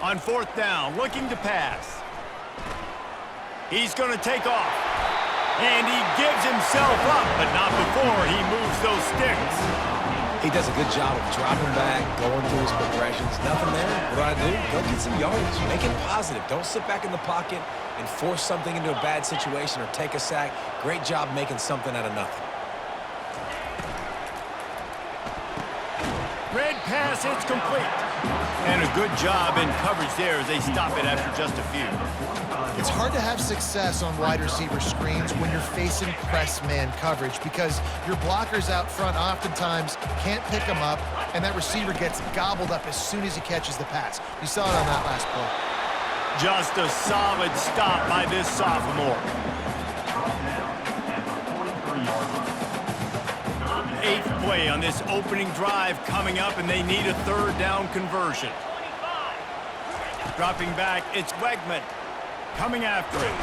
On fourth down, looking to pass. He's going to take off. And he gives himself up, but not before he moves those sticks. He does a good job of dropping back, going through his progressions. Nothing there. What do? Go get some yardage. Make it positive. Don't sit back in the pocket and force something into a bad situation or take a sack. Great job making something out of nothing. Red pass, it's complete. And a good job in coverage there as they stop it after just a few. It's hard to have success on wide receiver screens when you're facing press man coverage because your blockers out front oftentimes can't pick them up, and that receiver gets gobbled up as soon as he catches the pass. You saw it on that last play. Just a solid stop by this sophomore. 8th play on this opening drive coming up, and they need a third down conversion. Dropping back, it's Wegman. Coming after him.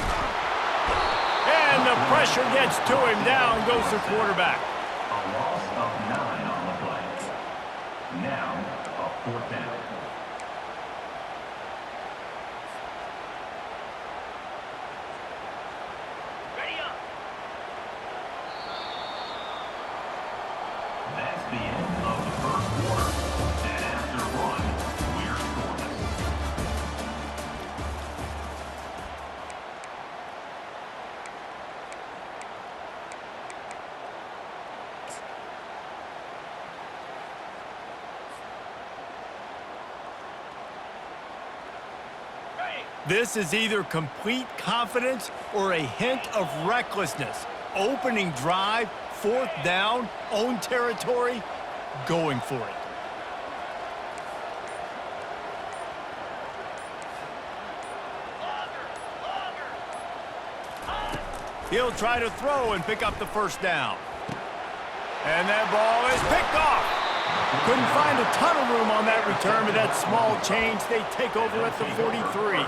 And the pressure gets to him. Down goes the quarterback. A loss of 9 on the play. Now, a 4th down. Ready up. That's the end of the first quarter. And after one, we're scoreless. This is either complete confidence or a hint of recklessness. Opening drive, 4th down, own territory, going for it. He'll try to throw and pick up the first down. And that ball is picked off. Couldn't find a ton of room on that return, but that small change, they take over at the 43.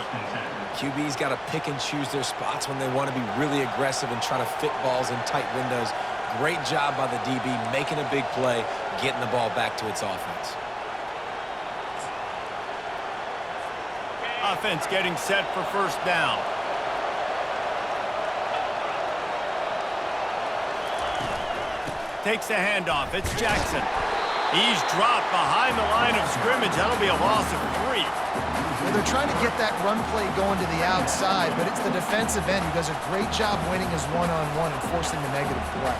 QB's got to pick and choose their spots when they want to be really aggressive and try to fit balls in tight windows. Great job by the DB making a big play, getting the ball back to its offense. Offense getting set for first down. Takes the handoff. It's Jackson. He's dropped behind the line of scrimmage. That'll be a loss of 3. Well, they're trying to get that run play going to the outside, but it's the defensive end who does a great job winning his one-on-one and forcing the negative play.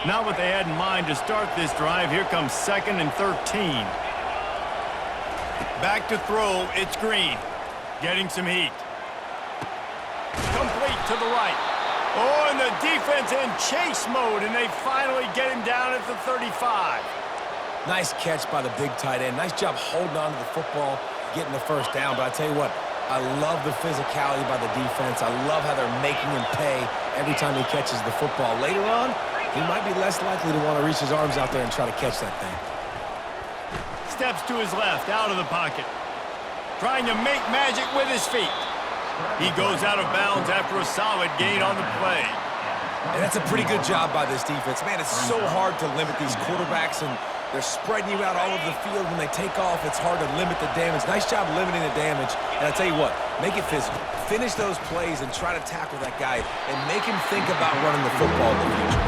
Not what they had in mind to start this drive. Here comes 2nd and 13. Back to throw. It's Green. Getting some heat. Complete to the right. Oh, and the defense in chase mode, and they finally get him down at the 35. Nice catch by the big tight end. Nice job holding on to the football, getting the first down. But I tell you what, I love the physicality by the defense. I love how they're making him pay every time he catches the football. Later on, he might be less likely to want to reach his arms out there and try to catch that thing. Steps to his left, out of the pocket. Trying to make magic with his feet. He goes out of bounds after a solid gain on the play. And that's a pretty good job by this defense. Man, it's so hard to limit these quarterbacks, and they're spreading you out all over the field. When they take off, it's hard to limit the damage. Nice job limiting the damage. And I tell you what, make it physical. Finish those plays and try to tackle that guy and make him think about running the football in the future.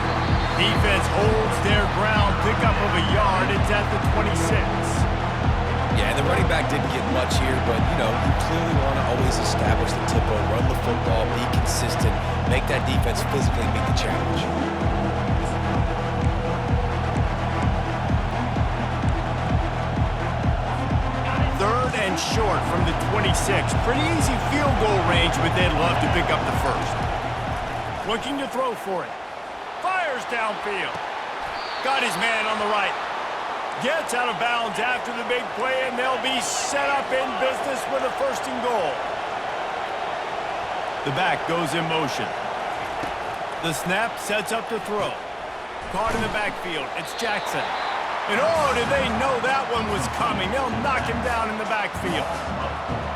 Defense holds their ground, pick up of a yard. It's at the 26. Yeah, and the running back didn't get much here, but, you know, you clearly want to always establish the tempo, run the football, be consistent, make that defense physically meet the challenge. 3rd and short from the 26. Pretty easy field goal range, but they'd love to pick up the first. Looking to throw for it. Fires downfield. Got his man on the right. Gets out of bounds after the big play, and they'll be set up in business with a 1st and goal. The back goes in motion. The snap sets up to throw. Caught in the backfield. It's Jackson. And oh, did they know that one was coming. They'll knock him down in the backfield.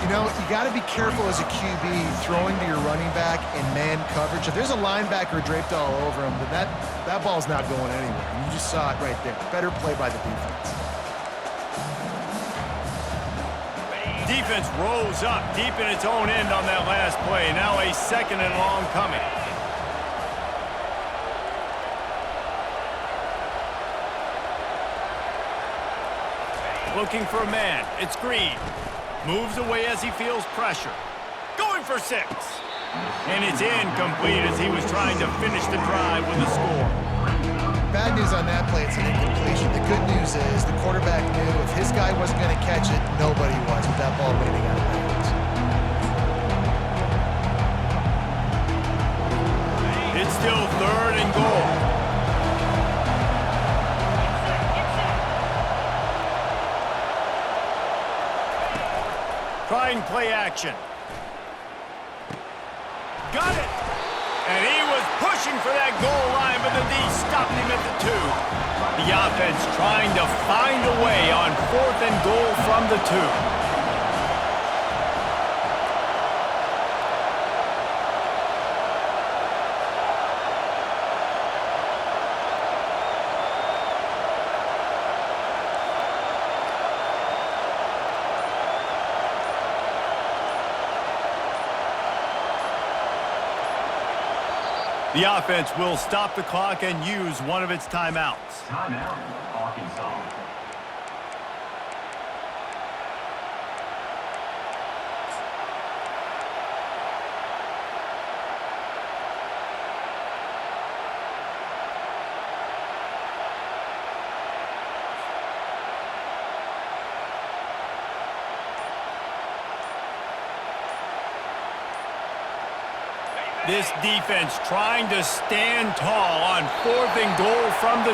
You know, you got to be careful as a QB throwing to your running back in man coverage. If there's a linebacker draped all over him, then that ball's not going anywhere. And you just saw it right there. Better play by the defense. Defense rolls up deep in its own end on that last play. Now a 2nd and long coming. Looking for a man. It's Green. Moves away as he feels pressure. Going for 6. And it's incomplete as he was trying to finish the drive with a score. Bad news on that play, it's an incompletion. The good news is the quarterback knew if his guy wasn't going to catch it, nobody was with that ball landing out of bounds. It's still 3rd and goal. Trying play action. Got it! And he was pushing for that goal line, but the D stopped him at the 2. The offense trying to find a way on 4th and goal from the 2. The offense will stop the clock and use one of its timeouts. Timeout, Arkansas. This defense trying to stand tall on 4th and goal from the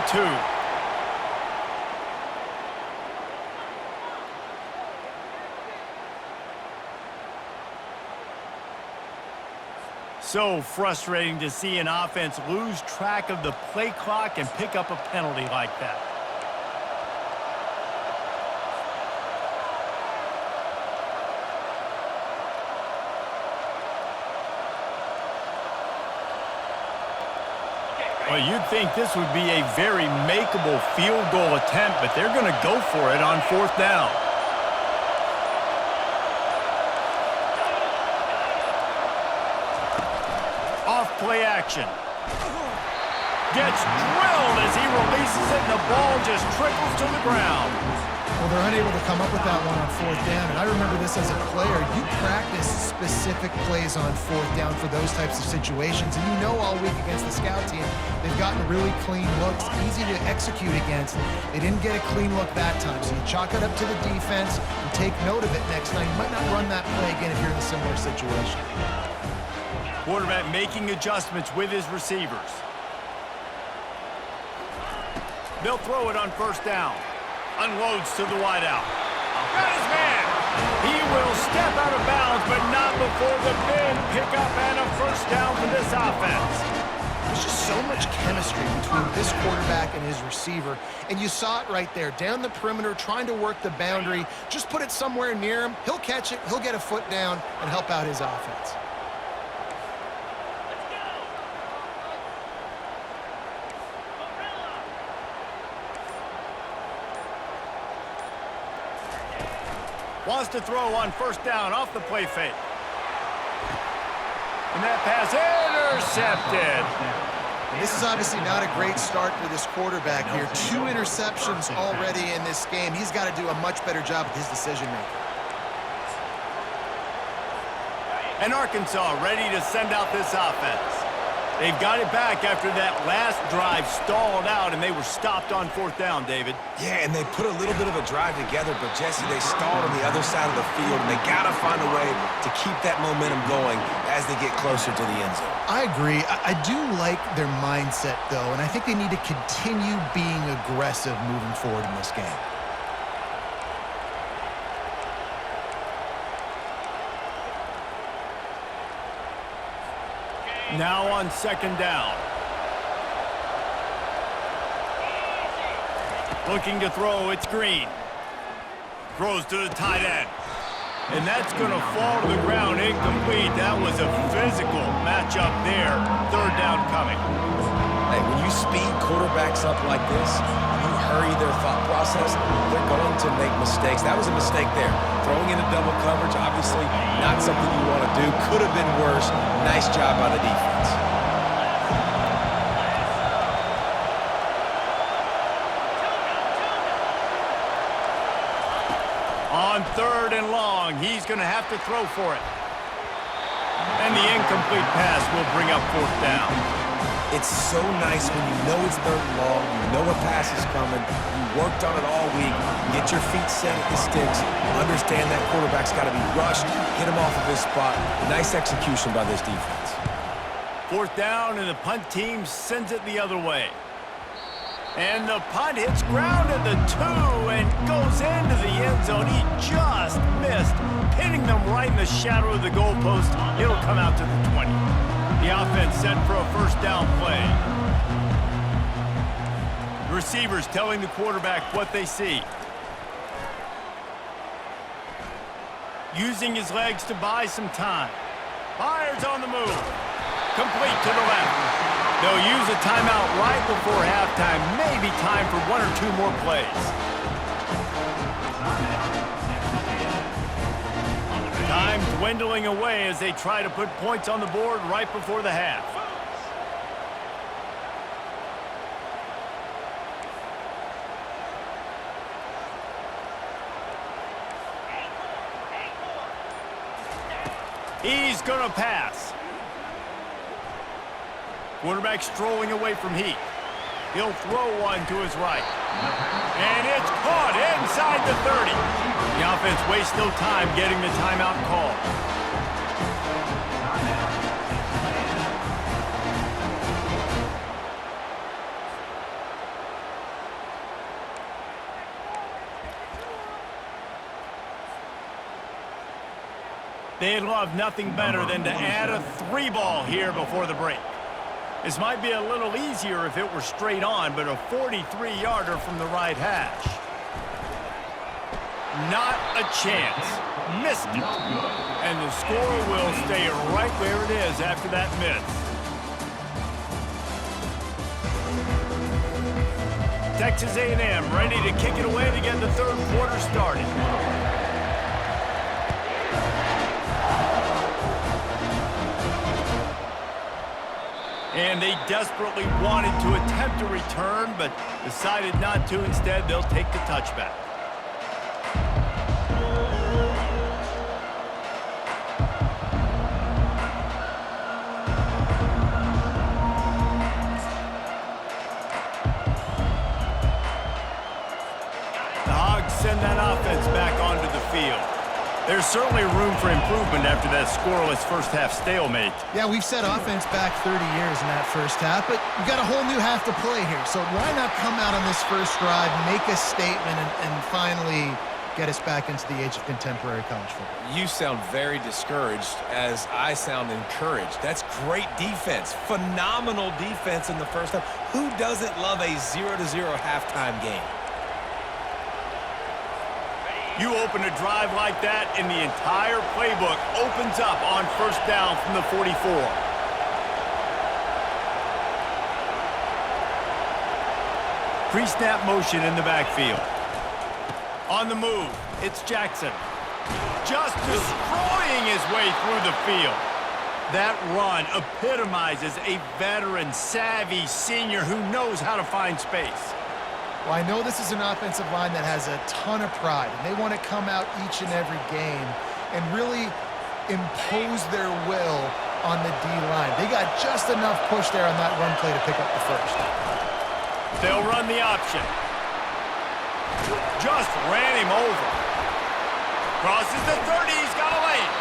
2. So frustrating to see an offense lose track of the play clock and pick up a penalty like that. Well, you'd think this would be a very makeable field goal attempt, but they're going to go for it on 4th down. Off play action. Gets drilled as he releases it, and the ball just trickles to the ground. Well, they're unable to come up with that one on 4th down, and I remember this as a player. You practice specific plays on 4th down for those types of situations, and you know all week against the scout team, they've gotten really clean looks, easy to execute against. They didn't get a clean look that time, so you chalk it up to the defense and take note of it next time. You might not run that play again if you're in a similar situation. Quarterback making adjustments with his receivers. They'll throw it on 1st down. Unloads to the wideout. Got his man. He will step out of bounds, but not before the big pickup and a 1st down for this offense. There's just so much chemistry between this quarterback and his receiver, and you saw it right there. Down the perimeter, trying to work the boundary. Just put it somewhere near him. He'll catch it, he'll get a foot down, and help out his offense. Wants to throw on 1st down off the play fake. And that pass intercepted. And this is obviously not a great start for this quarterback here. 2 interceptions already in this game. He's got to do a much better job with his decision-making. And Arkansas ready to send out this offense. They've got it back after that last drive stalled out, and they were stopped on 4th down, David. Yeah, and they put a little bit of a drive together, but Jesse, they stalled on the other side of the field, and they got to find a way to keep that momentum going as they get closer to the end zone. I agree. I do like their mindset, though, and I think they need to continue being aggressive moving forward in this game. Now on 2nd down. Looking to throw, it's Green. Throws to the tight end. And that's going to fall to the ground incomplete. That was a physical matchup there. Third down coming. Hey, when you speed quarterbacks up like this, you hurry their thought process, they're going to make mistakes. That was a mistake there. Throwing into double coverage, obviously not something you want to do. Could have been worse. Nice job by the defense. On third and long, he's going to have to throw for it. And the incomplete pass will bring up fourth down. It's so nice when you know it's third and long, you know a pass is coming, you worked on it all week, get your feet set at the sticks, understand that quarterback's got to be rushed, get him off of his spot. Nice execution by this defense. Fourth down, and the punt team sends it the other way. And the punt hits ground at the 2 and goes into the end zone. He just missed, hitting them right in the shadow of the goalpost. It'll come out to the 20. The offense set for a first down play. The receivers telling the quarterback what they see. Using his legs to buy some time. Fires on the move. Complete to the left. They'll use a timeout right before halftime. Maybe time for 1 or 2 more plays. Time dwindling away as they try to put points on the board right before the half. He's going to pass. Quarterback strolling away from heat. He'll throw one to his right. And it's caught inside the 30. The offense wastes no time getting the timeout call. They'd love nothing better than to add a 3-ball here before the break. This might be a little easier if it were straight on, but a 43-yarder from the right hash. Not a chance. Missed it. And the score will stay right where it is after that miss. Texas A&M ready to kick it away to get the third quarter started. And they desperately wanted to attempt a return, but decided not to. Instead, they'll take the touchback. The Hogs send that offense back onto the field. There's certainly room for improvement after that scoreless first-half stalemate. Yeah, we've set offense back 30 years in that first half, but we've got a whole new half to play here. So why not come out on this first drive, make a statement, and finally get us back into the age of contemporary college football? You sound very discouraged as I sound encouraged. That's great defense. Phenomenal defense in the first half. Who doesn't love a 0-0 halftime game? You open a drive like that, and the entire playbook opens up on first down from the 44. Pre-snap motion in the backfield. On the move, it's Jackson. Just destroying his way through the field. That run epitomizes a veteran, savvy senior who knows how to find space. Well, I know this is an offensive line that has a ton of pride, and they want to come out each and every game and really impose their will on the D-line. They got just enough push there on that run play to pick up the first. They'll run the option. Just ran him over. Crosses the 30, he's got a lane.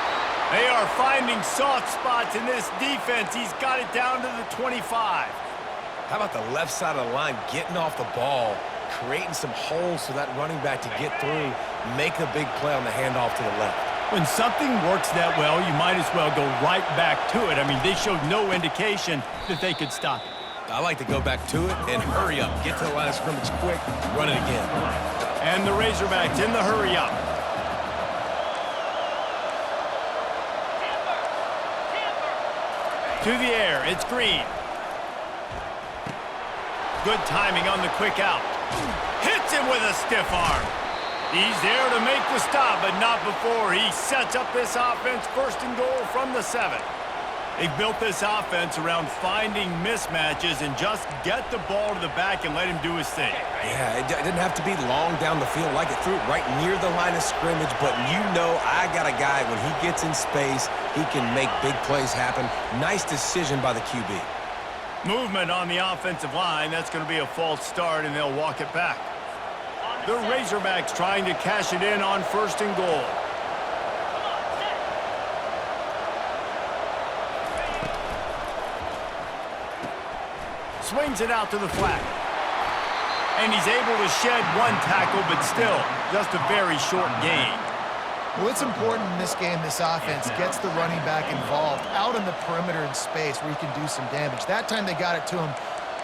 They are finding soft spots in this defense. He's got it down to the 25. How about the left side of the line getting off the ball, creating some holes for that running back to get through, make the big play on the handoff to the left. When something works that well, you might as well go right back to it. I mean, they showed no indication that they could stop it. I like to go back to it and hurry up. Get to the line of scrimmage quick, run it again. And the Razorbacks in the hurry up. To the air, it's Green. Good timing on the quick out. Hits him with a stiff arm. He's there to make the stop, but not before he sets up this offense first and goal from the 7. They've built this offense around finding mismatches and just get the ball to the back and let him do his thing. Yeah, it didn't have to be long down the field. Like it threw it right near the line of scrimmage, but you know I got a guy, when he gets in space, he can make big plays happen. Nice decision by the QB. Movement on the offensive line. That's going to be a false start, and they'll walk it back. The Razorbacks trying to cash it in on first and goal. Swings it out to the flat. And he's able to shed one tackle, but still, just a very short gain. Well, it's important in this game, this offense gets the running back involved out on the perimeter in space where he can do some damage. That time they got it to him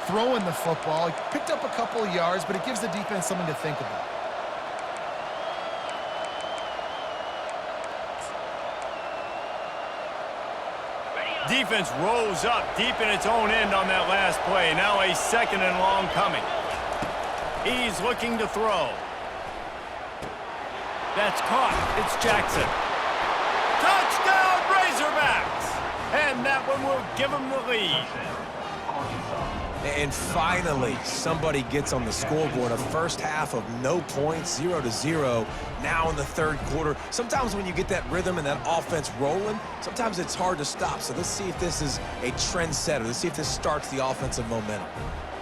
throwing the football. He picked up a couple of yards, but it gives the defense something to think about. Defense rolls up deep in its own end on that last play. Now a second and long coming. He's looking to throw. That's caught. It's Jackson. Touchdown, Razorbacks! And that one will give them the lead. And finally, somebody gets on the scoreboard. A first half of no points, 0-0. Now in the third quarter. Sometimes when you get that rhythm and that offense rolling, sometimes it's hard to stop. So let's see if this is a trendsetter. Let's see if this starts the offensive momentum.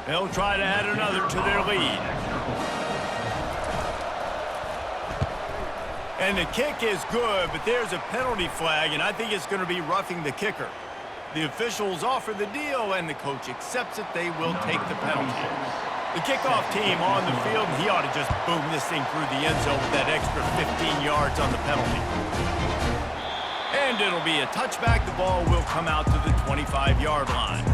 They'll try to add another to their lead. And the kick is good, but there's a penalty flag, and I think it's going to be roughing the kicker. The officials offer the deal, and the coach accepts it. They will take the penalty. The kickoff team on the field, and he ought to just boom this thing through the end zone with that extra 15 yards on the penalty. And it'll be a touchback. The ball will come out to the 25-yard line.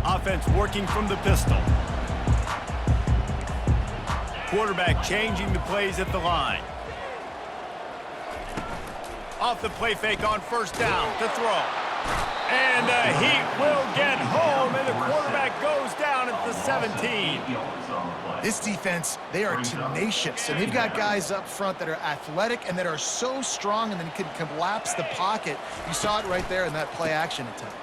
Offense working from the pistol. Quarterback changing the plays at the line. Off the play fake on first down to throw. And the Heat will get home, and the quarterback goes down at the 17. This defense, they are tenacious, and they've got guys up front that are athletic and that are so strong and then can collapse the pocket. You saw it right there in that play action attempt.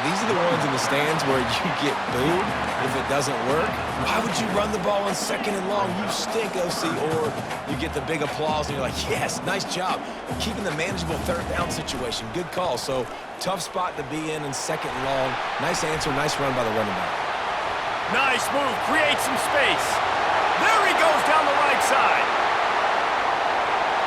These are the ones in the stands where you get booed if it doesn't work. Why would you run the ball on second and long? You stink, OC. Or you get the big applause and you're like, yes, nice job. Keeping the manageable third down situation. Good call. So tough spot to be in second and long. Nice answer, nice run by the running back. Nice move, create some space. There he goes down the right side.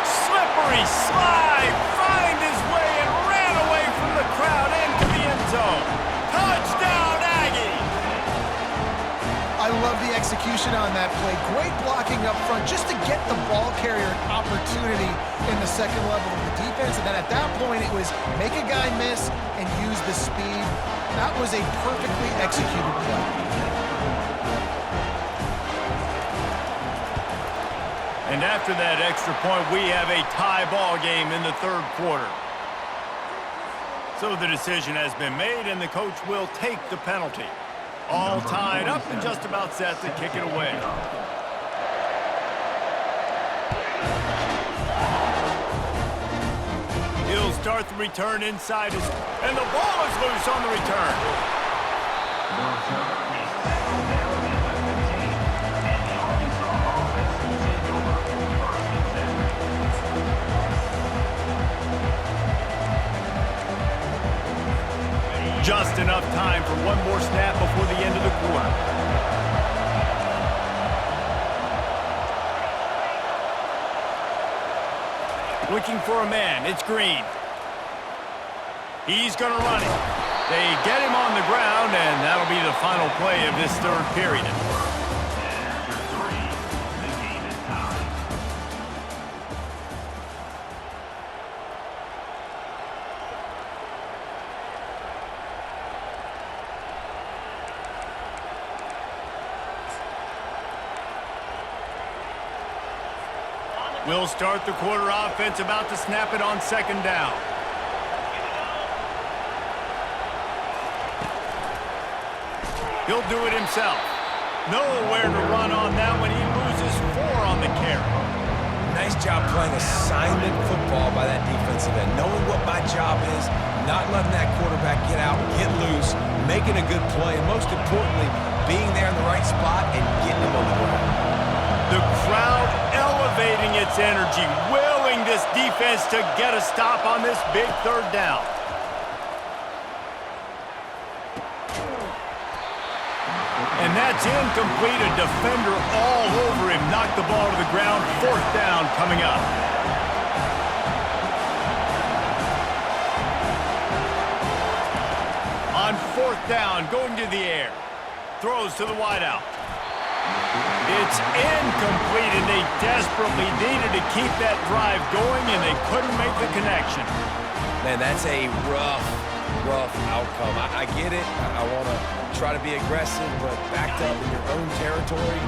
Slippery slide, find his way and ran away from the crowd into the end zone. Touchdown, Aggies! I love the execution on that play. Great blocking up front just to get the ball carrier an opportunity in the second level of the defense. And then at that point, it was make a guy miss and use the speed. That was a perfectly executed play. And after that extra point, we have a tie ball game in the third quarter. So the decision has been made, and the coach will take the penalty. All tied up and just about set to kick it away. He'll start the return inside his... And the ball is loose on the return. Just enough time for one more snap before the end of the quarter. Looking for a man, it's Green. He's going to run it. They get him on the ground, and that'll be the final play of this third period. We'll start the quarter offense, about to snap it on second down. He'll do it himself. Nowhere to run on that one. He loses 4 on the carry. Nice job playing assignment football by that defensive end. Knowing what my job is, not letting that quarterback get out, get loose, making a good play, and most importantly, being there in the right spot and getting him on the ground. The crowd elevating its energy, willing this defense to get a stop on this big third down. And that's incomplete. A defender all over him. Knocked the ball to the ground. 4th down coming up. On 4th down, going to the air. Throws to the wideout. It's incomplete, and they desperately needed to keep that drive going, and they couldn't make the connection. Man, that's a rough outcome. I get it. I want to try to be aggressive, but backed up in your own territory,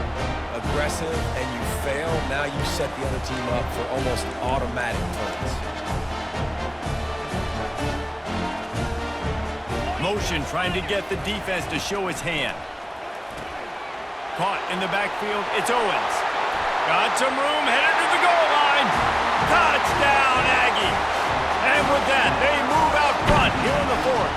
aggressive, and you fail, now you set the other team up for almost automatic points. Motion trying to get the defense to show his hand. Caught in the backfield, it's Owens. Got some room, headed to the goal line. Touchdown, Aggie. And with that, they move out front here in the 4th.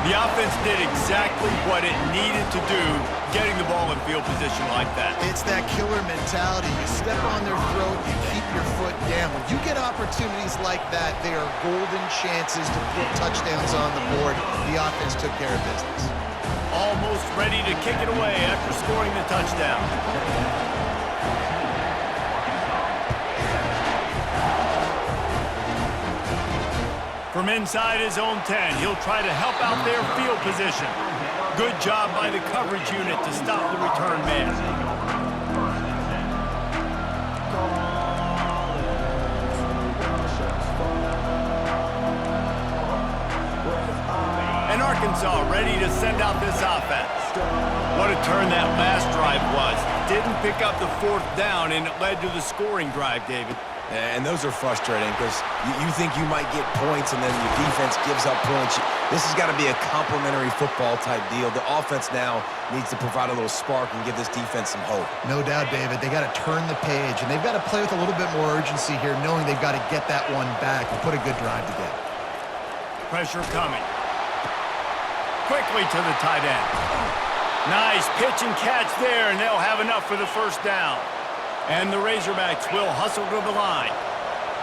The offense did exactly what it needed to do, getting the ball in field position like that. It's that killer mentality. You step on their throat, you keep your foot down. When you get opportunities like that, they are golden chances to put touchdowns on the board. The offense took care of business. Almost ready to kick it away after scoring the touchdown. From inside his own 10, he'll try to help out their field position. Good job by the coverage unit to stop the return man. And Arkansas ready to send out this offense. What a turn that last drive was. Didn't pick up the 4th down, and it led to the scoring drive, David. And those are frustrating because you think you might get points and then your defense gives up points. This has got to be a complementary football type deal. The offense now needs to provide a little spark and give this defense some hope. No doubt, David. They got to turn the page, and they've got to play with a little bit more urgency here, knowing they've got to get that one back and put a good drive together. Pressure coming. Quickly to the tight end. Nice pitch and catch there, and they'll have enough for the 1st down. And the Razorbacks will hustle to the line.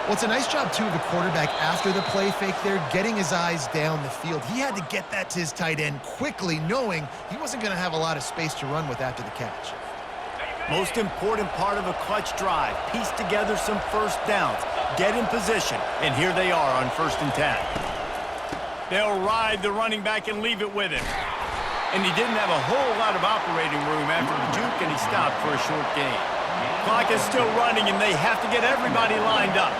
Well, it's a nice job, too, of the quarterback after the play fake there, getting his eyes down the field. He had to get that to his tight end quickly, knowing he wasn't going to have a lot of space to run with after the catch. Most important part of a clutch drive. Piece together some 1st downs. Get in position. And here they are on 1st and 10. They'll ride the running back and leave it with him. And he didn't have a whole lot of operating room after the juke, and he stopped for a short gain. Clock is still running, and they have to get everybody lined up.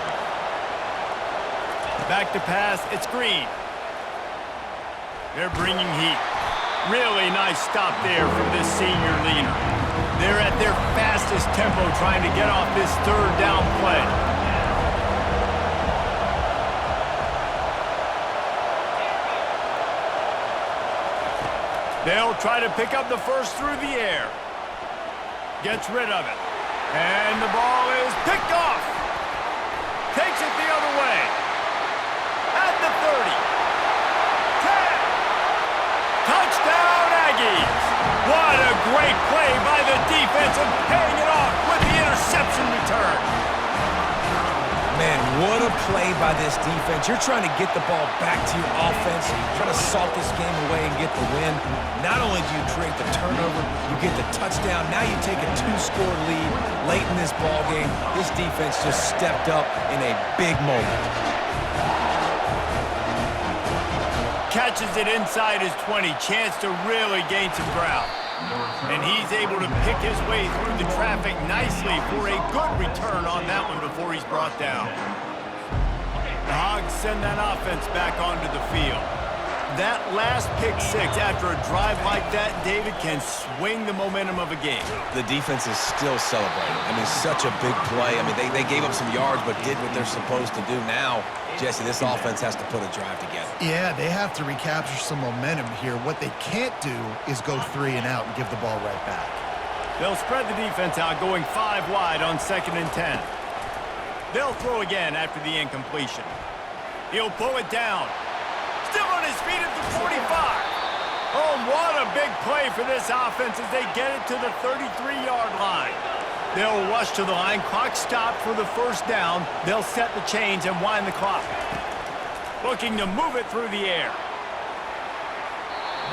Back to pass, it's Green. They're bringing heat. Really nice stop there from this senior leader. They're at their fastest tempo trying to get off this 3rd down play. They'll try to pick up the 1st through the air. Gets rid of it. And the ball is picked off. Takes it the other way. At the 30. 10. Touchdown, Aggies. What a great play by the defense and paying it off with the interception return. Man, what a play by this defense. You're trying to get the ball back to your offense, trying to salt this game away and get the win. Not only do you create the turnover, you get the touchdown. Now you take a 2-score lead late in this ball game. This defense just stepped up in a big moment. Catches it inside his 20. Chance to really gain some ground. And he's able to pick his way through the traffic nicely for a good return on that one before he's brought down. The Hogs send that offense back onto the field. That last pick six after a drive like that, David, can swing the momentum of a game. The defense is still celebrating. I mean, such a big play. I mean, they gave up some yards but did what they're supposed to do. Now, Jesse, this offense has to put a drive together. Yeah, they have to recapture some momentum here. What they can't do is go 3 and out and give the ball right back. They'll spread the defense out, going 5 wide on 2nd and 10. They'll throw again after the incompletion. He'll pull it down. Still on his feet at the 45. Oh, what a big play for this offense as they get it to the 33-yard line. They'll rush to the line. Clock stopped for the first down. They'll set the chains and wind the clock. Looking to move it through the air.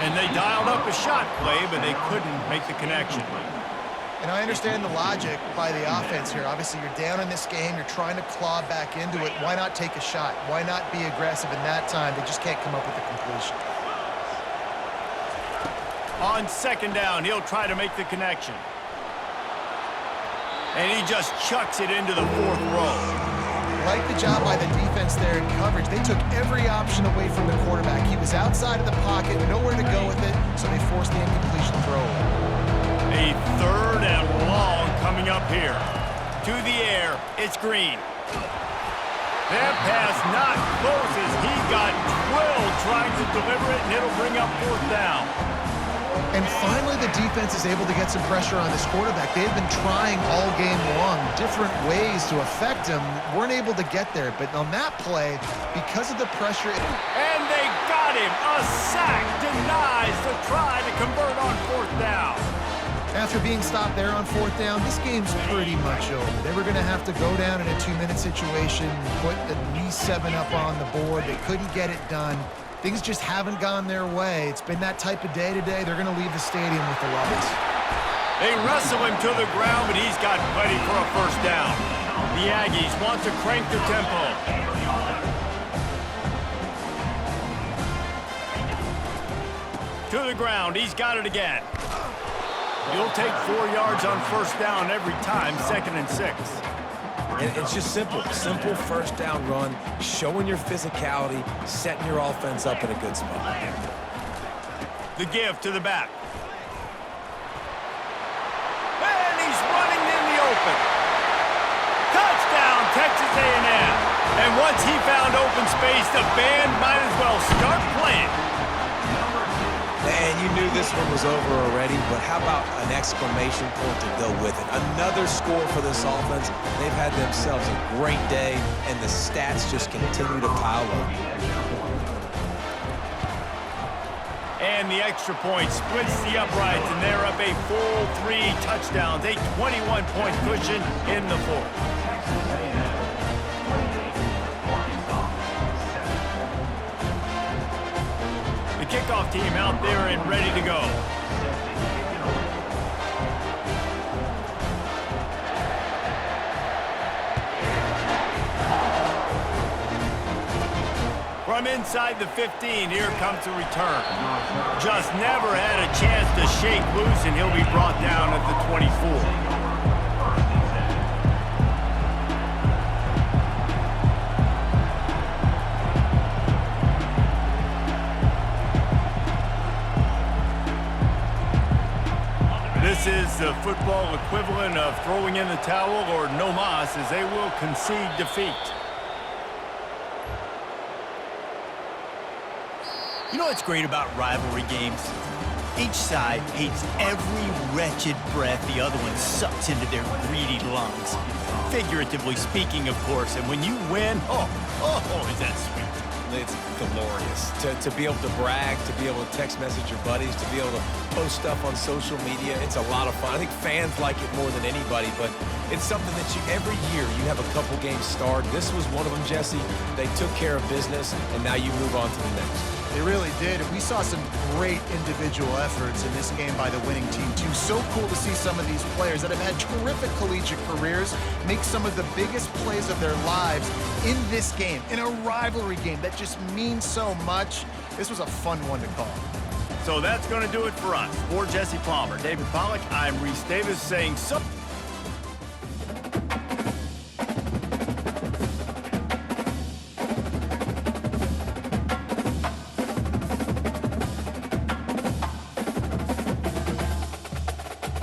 And they dialed up a shot play, but they couldn't make the connection. And I understand the logic by the offense here. Obviously, you're down in this game. You're trying to claw back into it. Why not take a shot? Why not be aggressive in that time? They just can't come up with a completion. On 2nd down, he'll try to make the connection. And he just chucks it into the 4th row. Like the job by the defense there in coverage. They took every option away from the quarterback. He was outside of the pocket, nowhere to go with it, so they forced the incompletion throw away. A 3rd and long coming up here. To the air, it's Green. That pass not close as he got drilled trying to deliver it, and it'll bring up 4th down. And finally, the defense is able to get some pressure on this quarterback. They've been trying all game long, different ways to affect him. Weren't able to get there, but on that play, because of the pressure... And they got him. A sack denies the try to convert on 4th down. After being stopped there on 4th down, this game's pretty much over. They were going to have to go down in a 2-minute situation, put at least 7 up on the board. They couldn't get it done. Things just haven't gone their way. It's been that type of day today. They're going to leave the stadium with a loss. They wrestle him to the ground, but he's got plenty for a 1st down. The Aggies want to crank the tempo. To the ground, he's got it again. You'll take 4 yards on 1st down every time, 2nd and 6. And it's just simple 1st down run, showing your physicality, setting your offense up in a good spot. The give to the back. And he's running in the open. Touchdown, Texas A&M. And once he found open space, the band might as well start playing. And you knew this one was over already, but how about an exclamation point to go with it? Another score for this offense. They've had themselves a great day, and the stats just continue to pile up. And the extra point splits the uprights, and they're up a full 3 touchdowns, a 21-point cushion in the 4th. Kickoff team out there and ready to go. From inside the 15, here comes the return. Just never had a chance to shake loose, and he'll be brought down at the 24. This is the football equivalent of throwing in the towel or no mas, as they will concede defeat. You know what's great about rivalry games? Each side hates every wretched breath the other one sucks into their greedy lungs. Figuratively speaking, of course, and when you win, oh, is that sweet. It's glorious to be able to brag, to be able to text message your buddies, to be able to post stuff on social media. It's a lot of fun. I think fans like it more than anybody, but it's something that every year you have a couple games starred. This was one of them, Jesse. They took care of business, and now you move on to the next. They really did. And we saw some great individual efforts in this game by the winning team, too. So cool to see some of these players that have had terrific collegiate careers make some of the biggest plays of their lives in this game, in a rivalry game that just means so much. This was a fun one to call. So that's going to do it for us. For Jesse Palmer, David Pollack, I'm Reese Davis saying so.